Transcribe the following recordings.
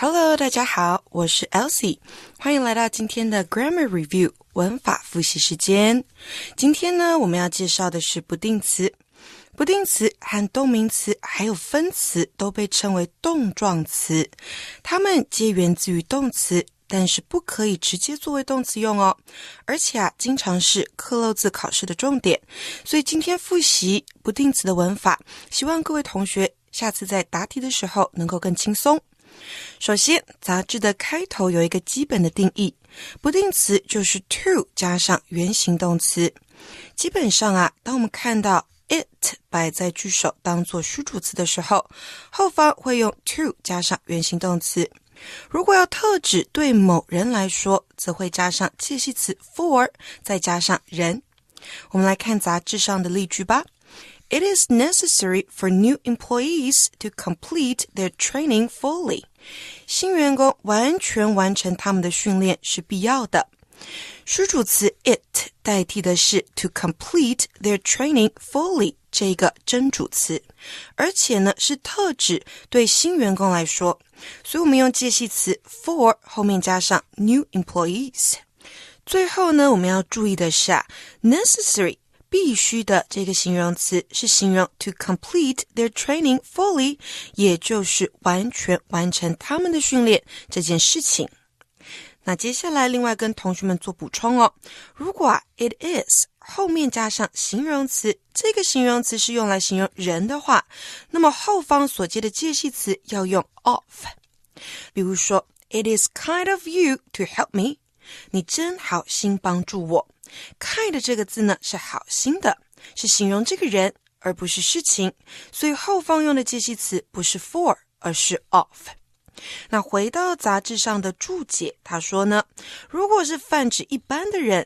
Hello， 大家好，我是 Elsie， 欢迎来到今天的 Grammar Review 文法复习时间。今天呢，我们要介绍的是不定词。不定词和动名词还有分词都被称为动状词，它们皆源自于动词，但是不可以直接作为动词用哦。而且经常是克漏字考试的重点，所以今天复习不定词的文法，希望各位同学下次在答题的时候能够更轻松。首先，杂志的开头有一个基本的定义，不定词就是 to 加上原形动词。基本上当我们看到 it 摆在句首当作虚主词的时候，后方会用 to 加上原形动词。如果要特指对某人来说，则会加上介系词 for， 再加上人。我们来看杂志上的例句吧。It is necessary for new employees to complete their training fully. 新员工完全完成他们的训练是必要的。虚主词 it 代替的是 to complete their training fully 这个真主词，而且呢是特指对新员工来说，所以我们用介系词 for 后面加上 new employees。最后呢，我们要注意的是necessary必须的这个形容词是形容 to complete their training fully， 也就是完全完成他们的训练这件事情。那接下来另外跟同学们做补充哦，如果it is 后面加上形容词，这个形容词是用来形容人的话，那么后方所接的介系词要用 of。比如说 It is kind of you to help me， 你真好心帮助我。kind 这个字呢是好心的，是形容这个人而不是事情，所以后方用的介系词不是 for 而是 of。那回到杂志上的注解，他说呢，如果是泛指一般的人，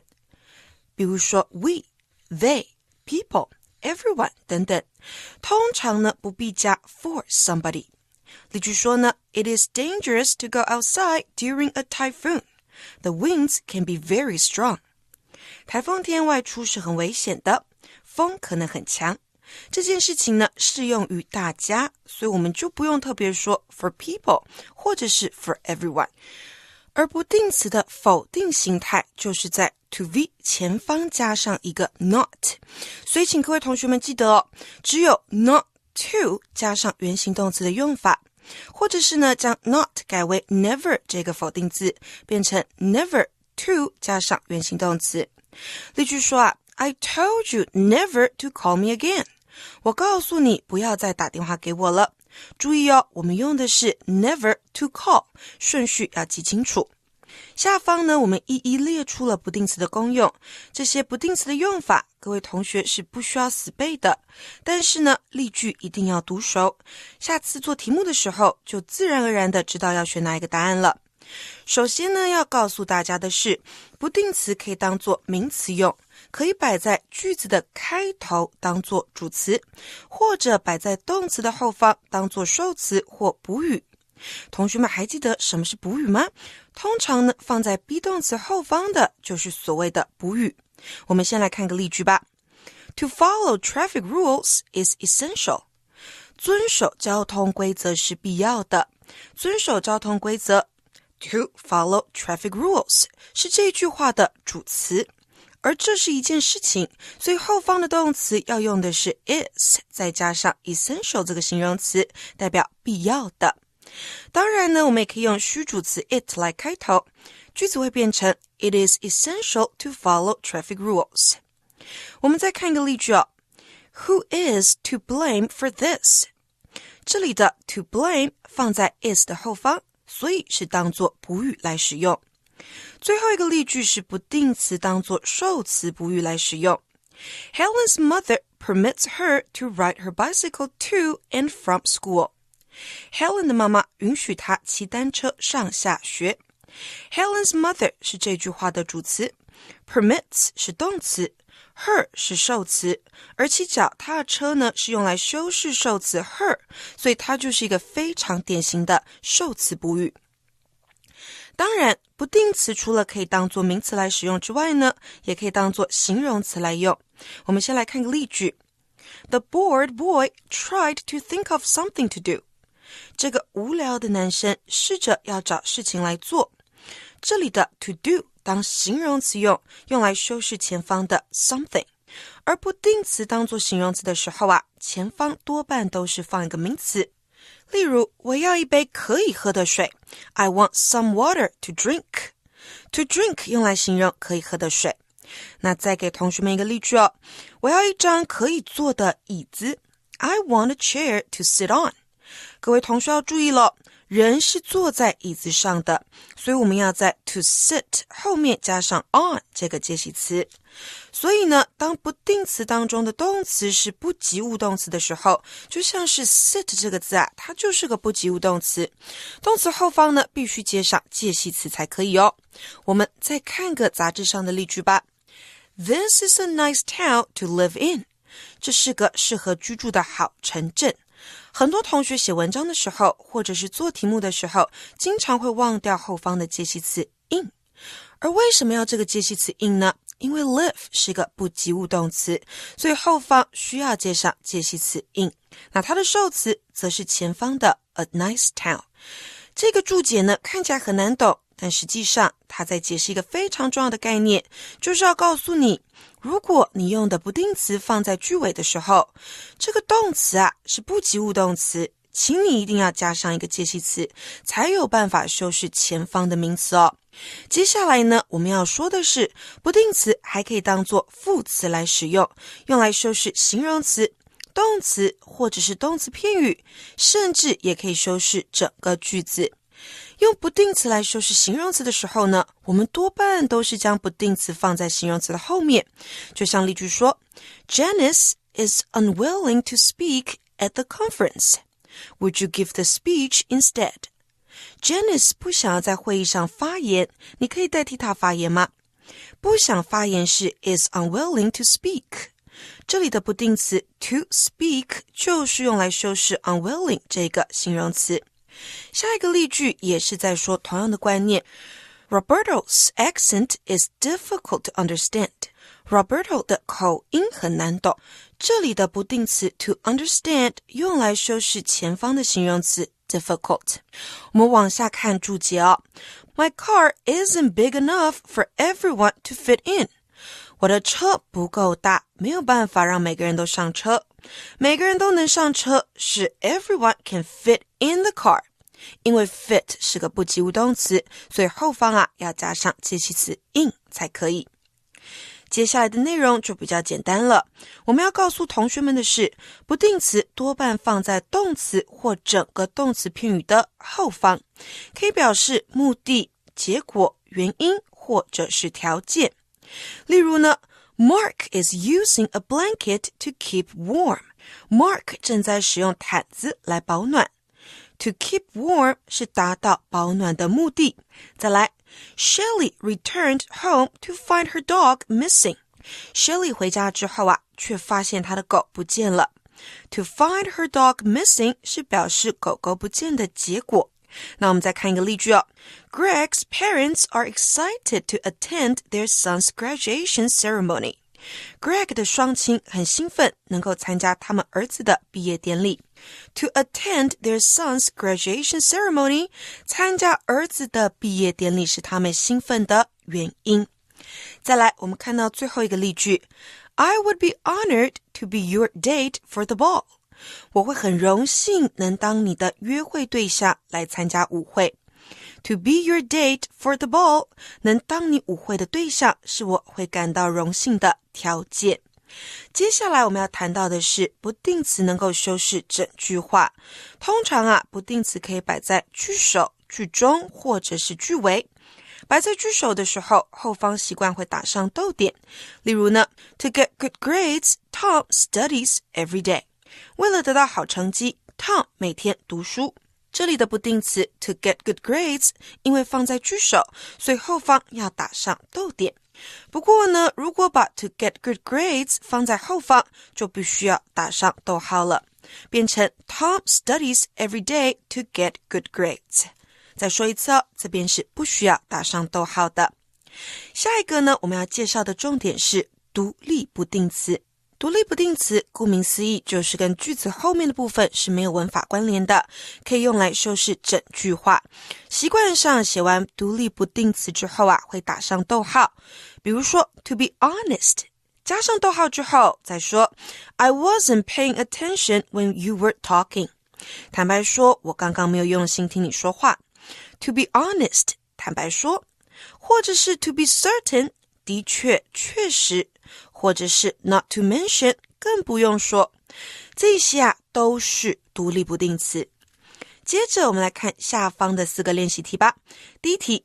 比如说 we, they, people, everyone 等等，通常呢不必加 for somebody。例句说呢 It is dangerous to go outside during a typhoon. The winds can be very strong. 台风天外出是很危险的，风可能很强。这件事情呢适用于大家，所以我们就不用特别说 for people 或者是 for everyone。而不定词的否定形态就是在 to be 前方加上一个 not， 所以请各位同学们记得哦，只有 not to 加上原形动词的用法，或者是呢将 not 改为 never 这个否定字，变成 never to 加上原形动词。例句说I told you never to call me again. 我告诉你不要再打电话给我了。注意哦，我们用的是 never to call， 顺序要记清楚。下方呢，我们一一列出了不定词的功用。这些不定词的用法，各位同学是不需要死背的，但是呢，例句一定要读熟。下次做题目的时候，就自然而然的知道要选哪一个答案了。首先呢，要告诉大家的是，不定词可以当作名词用，可以摆在句子的开头当作主词，或者摆在动词的后方当作受词或补语。同学们还记得什么是补语吗？通常呢，放在 be 动词后方的就是所谓的补语。我们先来看个例句吧。To follow traffic rules is essential. 遵守交通规则是必要的。遵守交通规则To follow traffic rules 是这句话的主词，而这是一件事情，所以后方的动词要用的是 is 再加上 essential 这个形容词，代表必要的。当然呢，我们也可以用虚主词 it 来开头，句子会变成 It is essential to follow traffic rules。 我们再看一个例句哦。Who is to blame for this？ 这里的 to blame 放在 is 的后方，所以是当作补语来使用。最后一个例句是不定词当作受词补语来使用。Helen's mother permits her to ride her bicycle to and from school. Helen 的妈妈允许她骑单车上下学。Helen's mother 是这句话的主词， permits 是动词， her 是受词，而骑脚踏车呢是用来修饰受词 her， 所以它就是一个非常典型的受词补语。当然，不定词除了可以当作名词来使用之外呢，也可以当作形容词来用。我们先来看个例句。The bored boy tried to think of something to do. 这个无聊的男生试着要找事情来做。这里的 to do 当形容词用来修饰前方的 something， 而不定词当作形容词的时候前方多半都是放一个名词。例如，我要一杯可以喝的水 I want some water to drink。 To drink 用来形容可以喝的水。那再给同学们一个例句我要一张可以坐的椅子 I want a chair to sit on。 各位同学要注意了，人是坐在椅子上的，所以我们要在 to sit 后面加上 on 这个介系词。所以呢，当不定词当中的动词是不及物动词的时候，就像是 sit 这个字它就是个不及物动词，动词后方呢必须接上介系词才可以我们再看个杂志上的例句吧。This is a nice town to live in。 这是个适合居住的好城镇。很多同学写文章的时候，或者是做题目的时候，经常会忘掉后方的介系词 in。 而为什么要这个介系词 in 呢？因为 live 是个不及物动词，所以后方需要接上介系词 in。 那它的受词则是前方的 a nice town。 这个注解呢看起来很难懂，但实际上它在解释一个非常重要的概念，就是要告诉你，如果你用的不定词放在句尾的时候，这个动词是不及物动词，请你一定要加上一个介系词，才有办法修饰前方的名词接下来呢，我们要说的是，不定词还可以当作副词来使用，用来修饰形容词、动词或者是动词片语，甚至也可以修饰整个句子。用不定词来修饰形容词的时候呢，我们多半都是将不定词放在形容词的后面。就像例句说 Janice is unwilling to speak at the conference. Would you give the speech instead? Janice 不想要在会议上发言，你可以代替她发言吗？不想发言是 is unwilling to speak。 这里的不定词 to speak 就是用来修饰 unwilling 这个形容词。下一个例句也是在说同样的观念。 Roberto's accent is difficult to understand. Roberto 的口音很难懂。这里的不定词 to understand 用来修饰前方的形容词 difficult。 我们往下看注解My car isn't big enough for everyone to fit in. 我的车不够大，没有办法让每个人都上车。每个人都能上车是 everyone can fit in the car。 因为 fit 是个不及物动词，所以后方要加上介系词 in 才可以。接下来的内容就比较简单了，我们要告诉同学们的是，不定词多半放在动词或整个动词片语的后方，可以表示目的、结果、原因或者是条件。例如呢， Mark is using a blanket to keep warm. Mark 正在使用毯子来保暖。To keep warm 是达到保暖的目的。再来，Shelly returned home to find her dog missing. Shelly 回家之后却发现她的狗不见了。To find her dog missing 是表示狗狗不见的结果。那我们再看一个例句Greg's parents are excited to attend their son's graduation ceremony. Greg 的双亲很兴奋能够参加他们儿子的毕业典礼。To attend their son's graduation ceremony 参加儿子的毕业典礼是他们兴奋的原因。再来，我们看到最后一个例句 I would be honored to be your date for the ball. 我会很荣幸能当你的约会对象来参加舞会。To be your date for the ball 能当你舞会的对象是我会感到荣幸的条件。接下来我们要谈到的是不定词能够修饰整句话。通常不定词可以摆在句首、句中或者是句尾。摆在句首的时候，后方习惯会打上逗点。例如呢 To get good grades, Tom studies every day. 为了得到好成绩 Tom 每天读书。这里的不定词 to get good grades 因为放在句首，所以后方要打上逗点。不过呢，如果把 to get good grades 放在后方，就必须要打上逗号了，变成 Tom studies every day to get good grades。 再说一次这边是不需要打上逗号的。下一个呢，我们要介绍的重点是独立不定词独立不定词顾名思义就是跟句子后面的部分是没有文法关联的，可以用来修饰整句话。习惯上写完独立不定词之后会打上逗号，比如说 to be honest， 加上逗号之后再说 I wasn't paying attention when you were talking， 坦白说我刚刚没有用心听你说话。 to be honest， 坦白说，或者是 to be certain， 的确确实，或者是 not to mention， 更不用说，这些都是独立不定词。接着我们来看下方的4个练习题吧。第一题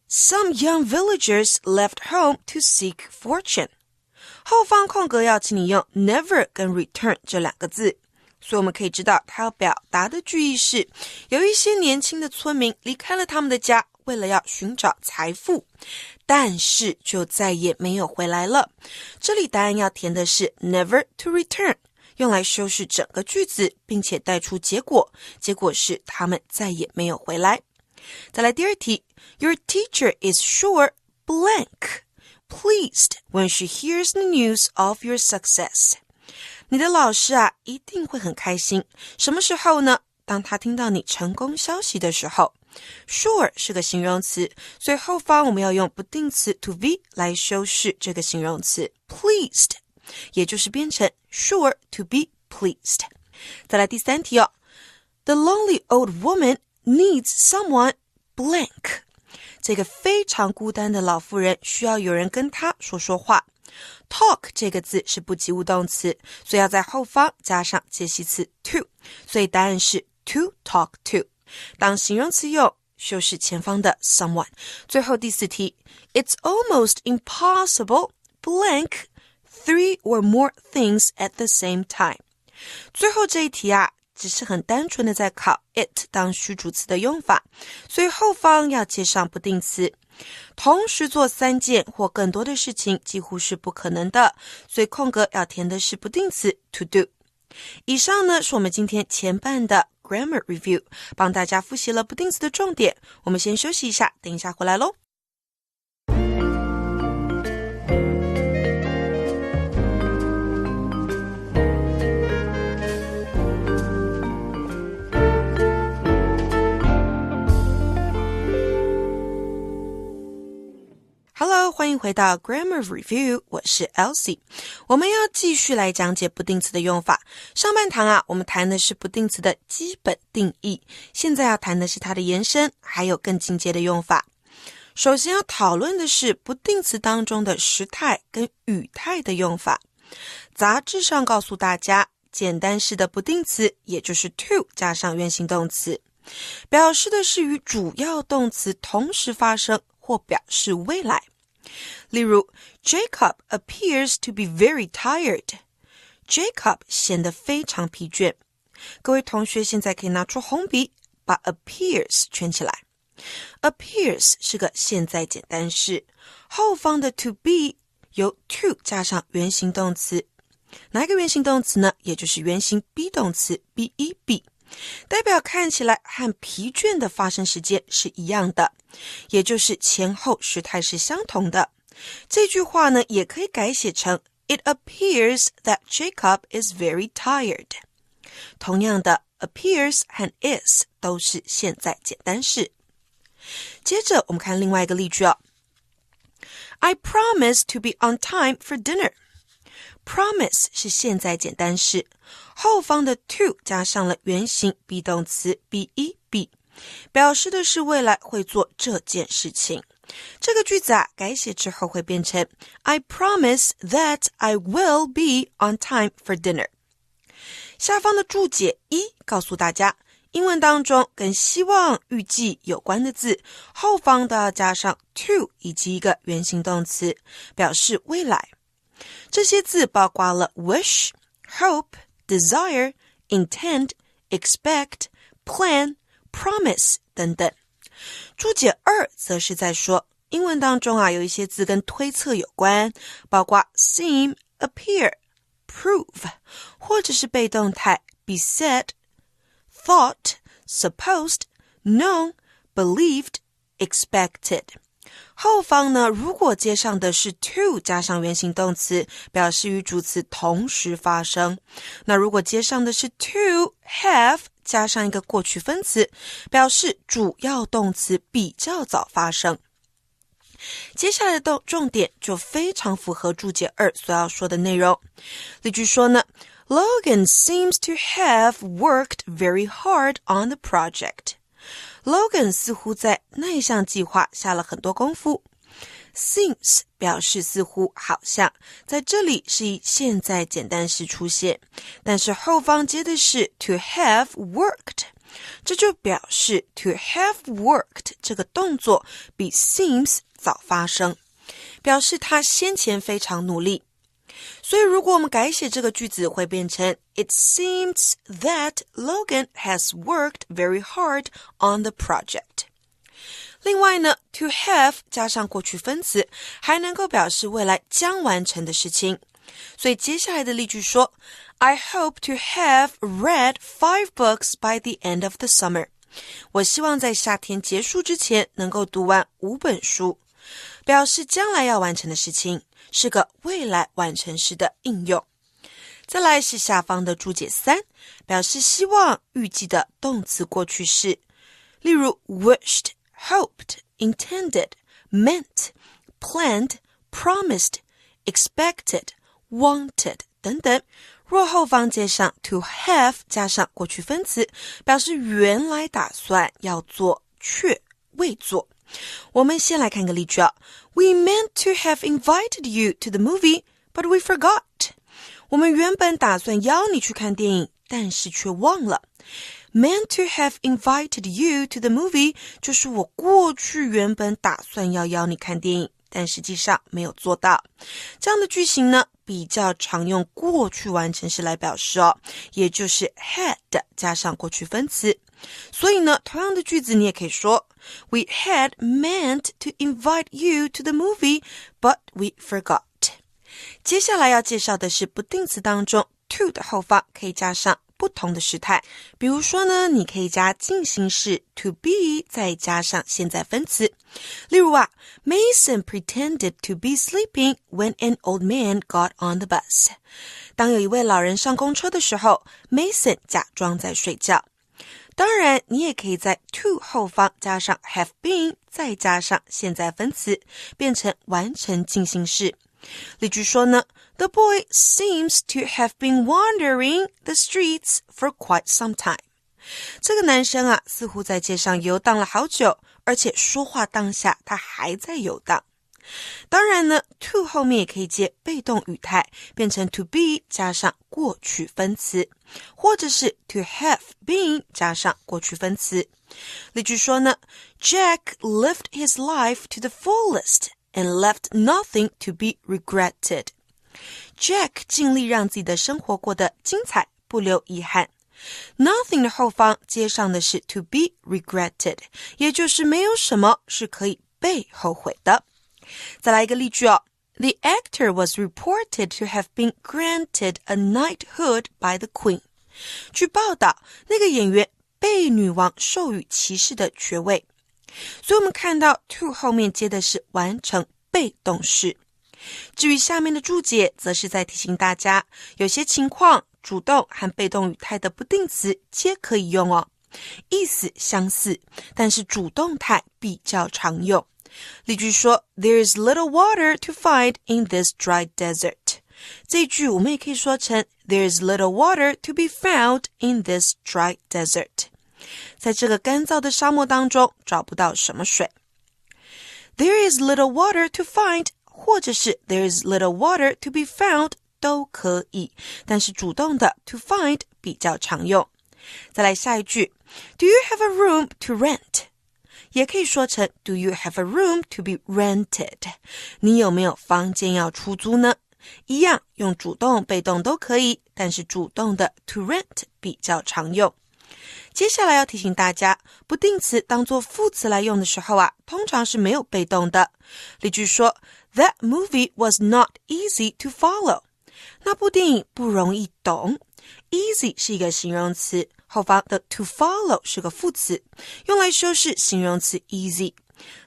Some young villagers left home to seek fortune， 后方空格要请你用 never 跟 return 这2个字，所以我们可以知道它要表达的句意是有一些年轻的村民离开了他们的家，为了要寻找财富，但是就再也没有回来了。这里答案要填的是 never to return， 用来修饰整个句子，并且带出结果，结果是他们再也没有回来。再来第2题 Your teacher is sure blank pleased when she hears the news of your success， 你的老师一定会很开心，什么时候呢？当他听到你成功消息的时候。Sure 是个形容词，所以后方我们要用不定词 to be 来修饰这个形容词 pleased， 也就是变成 sure to be pleased。 再来第3题The lonely old woman needs someone blank， 这个非常孤单的老妇人需要有人跟她说说话。 Talk 这个字是不及物动词，所以要在后方加上介系词 to， 所以答案是 to talk to，当形容词用，修饰前方的 someone。 最后第4题 It's almost impossible blank 3 or more things at the same time， 最后这一题只是很单纯的在考 it 当虚主词的用法，所以后方要接上不定词。同时做3件或更多的事情几乎是不可能的，所以空格要填的是不定词 to do。 以上呢是我们今天前半的Grammar Review， 帮大家复习了不定词的重点。我们先休息一下，等一下回来咯。Hello， 欢迎回到 Grammar Review， 我是 Elsie。 我们要继续来讲解不定词的用法。上半堂我们谈的是不定词的基本定义，现在要谈的是它的延伸，还有更进阶的用法。首先要讨论的是不定词当中的时态跟语态的用法。杂志上告诉大家，简单式的不定词也就是 to 加上原形动词，表示的是与主要动词同时发生或表示未来。例如 Jacob appears to be very tired， Jacob 显得非常疲倦。各位同学现在可以拿出红笔，把 appears 圈起来。 appears 是个现在简单式，后方的 to be 由 to 加上原形动词。哪一个原形动词呢？也就是原形 be 动词 be， 代表看起来和疲倦的发生时间是一样的，也就是前后时态是相同的。这句话呢也可以改写成 It appears that Jacob is very tired。 同样的 appears 和 is 都是现在简单式。接着我们看另外一个例句I promise to be on time for dinner。 Promise 是现在简单式，后方的 to 加上了原形 be 动词 be， 表示的是未来会做这件事情。这个句子改写之后会变成 I promise that I will be on time for dinner。 下方的注解1告诉大家，英文当中跟希望、预计有关的字，后方都要加上 to 以及一个原形动词，表示未来。这些字包括了 wish、hope、desire、intend、expect、plan、promise 等等。注解2则是在说，英文当中有一些字跟推测有关，包括 seem、appear、prove， 或者是被动态 be said、thought、supposed、known、believed、expected。后方呢，如果接上的是 to 加上原形动词，表示与主词同时发生。那如果接上的是 to have 加上一个过去分词，表示主要动词比较早发生。接下来的重点就非常符合注解2所要说的内容。例句说呢， Logan seems to have worked very hard on the project.Logan 似乎在那项计划下了很多功夫。Seems 表示似乎好像，在这里是以现在简单时出现，但是后方接的是 to have worked， 这就表示 to have worked 这个动作比 seems 早发生，表示他先前非常努力。所以如果我们改写这个句子，会变成 It seems that Logan has worked very hard on the project. 另外呢 to have 加上过去分词，还能够表示未来将完成的事情。所以接下来的例句说 I hope to have read 5 books by the end of the summer. 我希望在夏天结束之前能够读完5本书，表示将来要完成的事情，是个未来完成时的应用。再来是下方的注解3，表示希望预计的动词过去式，例如 wished, hoped, intended, meant, planned, promised, expected, wanted 等等。若后方接上 to have 加上过去分词，表示原来打算要做却未做。我们先来看个例句啊。We meant to have invited you to the movie, but we forgot. 我们原本打算邀你去看电影，但是却忘了。Meant to have invited you to the movie 就是我过去原本打算要邀你看电影，但实际上没有做到。这样的句型呢，比较常用过去完成时来表示哦，也就是 had 加上过去分词。所以呢，同样的句子你也可以说 We had meant to invite you to the movie, but we forgot. 接下来要介绍的是不定词当中 to 的后方可以加上不同的时态。比如说呢，你可以加进行式 to be 再加上现在分词。例如啊 Mason pretended to be sleeping when an old man got on the bus. 当有一位老人上公车的时候， Mason 假装在睡觉。当然你也可以在 to 后方加上 have been 再加上现在分词，变成完成进行式。例句说呢 The boy seems to have been wandering the streets for quite some time. 这个男生啊，似乎在街上游荡了好久，而且说话当下他还在游荡。当然呢 to 后面也可以接被动语态，变成 to be 加上过去分词，或者是 to have been 加上过去分词。例句说呢 Jack lived his life to the fullest and left nothing to be regretted. Jack 尽力让自己的生活过得精彩，不留遗憾。Nothing 的后方接上的是 to be regretted， 也就是没有什么是可以被后悔的。再来一个例句哦 The actor was reported to have been granted a knighthood by the queen. 据报道，那个演员被女王授予骑士的爵位。所以我们看到 to 后面接的是完成被动式。至于下面的注解，则是在提醒大家，有些情况主动和被动语态的不定词皆可以用哦，意思相似，但是主动态比较常用。例句说 There is little water to find in this dry desert. 这一句我们也可以说成 There is little water to be found in this dry desert. 在这个干燥的沙漠当中找不到什么水。There is little water to find 或者是 There is little water to be found 都可以，但是主动的 to find 比较常用。再来下一句 Do you have a room to rent? 也可以说成 Do you have a room to be rented? 你有没有房间要出租呢？一样用主动被动都可以，但是主动的 to rent 比较常用。接下来要提醒大家，不定词当作副词来用的时候啊，通常是没有被动的。例句说 That movie was not easy to follow. 那部电影不容易懂。Easy 是一个形容词，后方的 to follow 是个副词，用来修饰形容词 easy。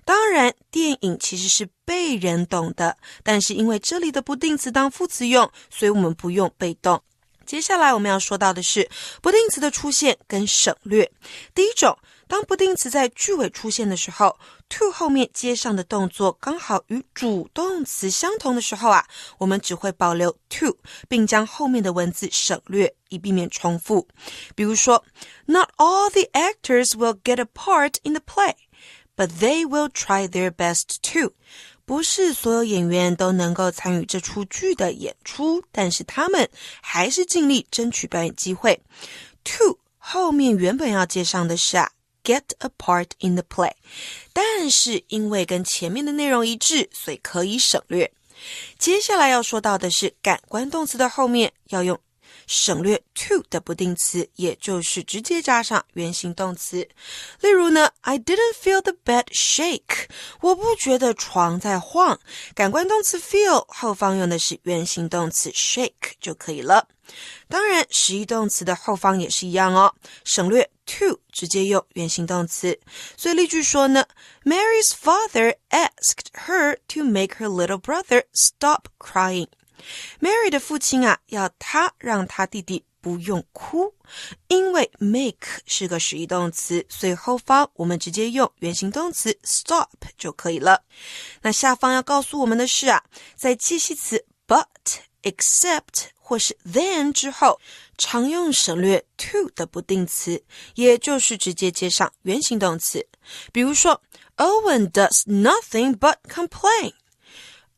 当然，电影其实是被人懂的，但是因为这里的不定词当副词用，所以我们不用被动。接下来我们要说到的是不定词的出现跟省略。第一种，当不定词在句尾出现的时候， to 后面接上的动作刚好与主动词相同的时候我们只会保留 to， 并将后面的文字省略，以避免重复。比如说 Not all the actors will get a part in the play, but they will try their best to。不是所有演员都能够参与这出剧的演出，但是他们还是尽力争取表演机会。to 后面原本要接上的是get a part in the play， 但是因为跟前面的内容一致，所以可以省略。接下来要说到的是感官动词的后面要用省略 to 的不定词，也就是直接加上原形动词。例如呢 I didn't feel the bed shake， 我不觉得床在晃，感官动词 feel 后方用的是原形动词 shake 就可以了。当然实义动词的后方也是一样哦，省略 to 直接用原形动词。所以例句说呢 Mary's father asked her to make her little brother stop crying。 Mary 的父亲要他让他弟弟不用哭。因为 make 是个实义动词，所以后方我们直接用原形动词 stop 就可以了。那下方要告诉我们的是在介系词 but、except 或是 then 之后，常用省略 to 的不定词，也就是直接接上原形动词。比如说 Owen does nothing but complain。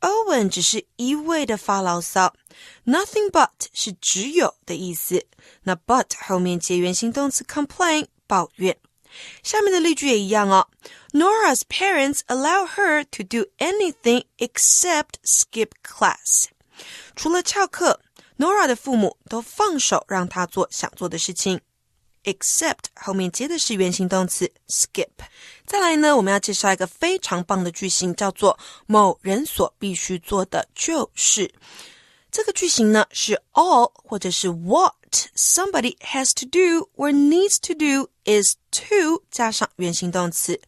Owen 只是一味的发牢骚， nothing but 是只有的意思，那 but 后面接原形动词 complain 抱怨。下面的例句也一样哦。 Nora's parents allow her to do anything except skip class。 除了翘课，Nora 的父母都放手让她做想做的事情。 Except 后面接的是原形动词 skip。 再来呢，我们要介绍一个非常棒的句型，叫做某人所必须做的就是。这个句型呢是 all 或者是 what somebody has to do or needs to do is to 加上原形动词。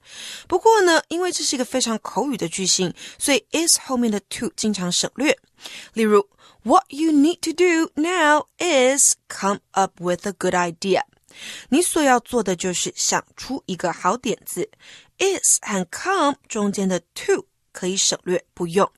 不过呢，因为这是一个非常口语的句型，所以 is 后面的 to 经常省略。例如What you need to do now is come up with a good idea。 你所要做的就是想出一个好点子。 is 和 come 中间的 to 可以省略不用。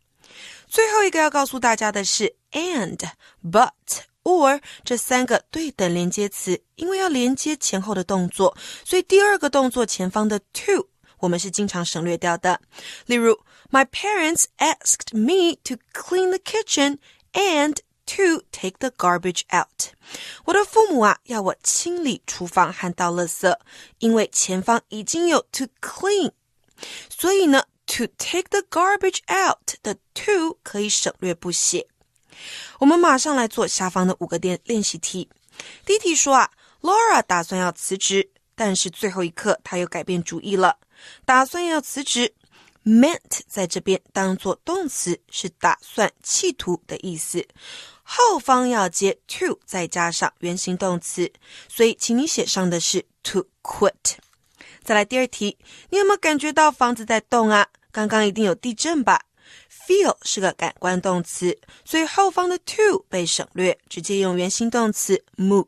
最后一个要告诉大家的是 and、but、or 这三个对等连接词，因为要连接前后的动作，所以第二个动作前方的 to 我们是经常省略掉的。例如 My parents asked me to clean the kitchen and to take the garbage out。 我的父母要我清理厨房和倒垃圾，因为前方已经有 to clean， 所以呢To take the garbage out 的 to 可以省略不写。我们马上来做下方的5个练习题。第一题说Laura 打算要辞职，但是最后一刻她又改变主意了。打算要辞职 meant 在这边当作动词，是打算企图的意思，后方要接 to 再加上原形动词，所以请你写上的是 to quit。再来第二题，你有没有感觉到房子在动刚刚一定有地震吧？ Feel 是个感官动词，所以后方的 to 被省略，直接用原形动词 move。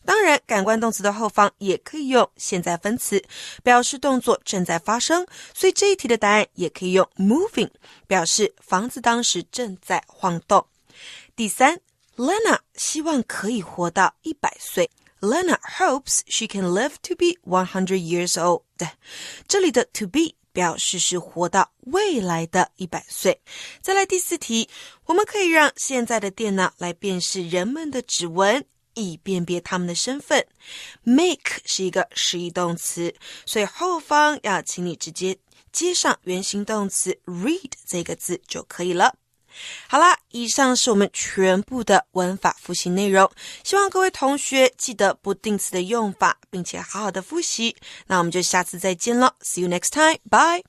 当然感官动词的后方也可以用现在分词，表示动作正在发生，所以这一题的答案也可以用 moving， 表示房子当时正在晃动。第三， Lena 希望可以活到100岁。Lena hopes she can live to be 100 years old。 这里的 to be 表示是活到未来的100岁。再来第四题，我们可以让现在的电脑来辨识人们的指纹，以辨别他们的身份。 Make 是一个实义动词，所以后方要请你直接接上原形动词 read 这个字就可以了。好啦，以上是我们全部的文法复习内容，希望各位同学记得不定词的用法，并且好好的复习。那我们就下次再见了， See you next time, bye!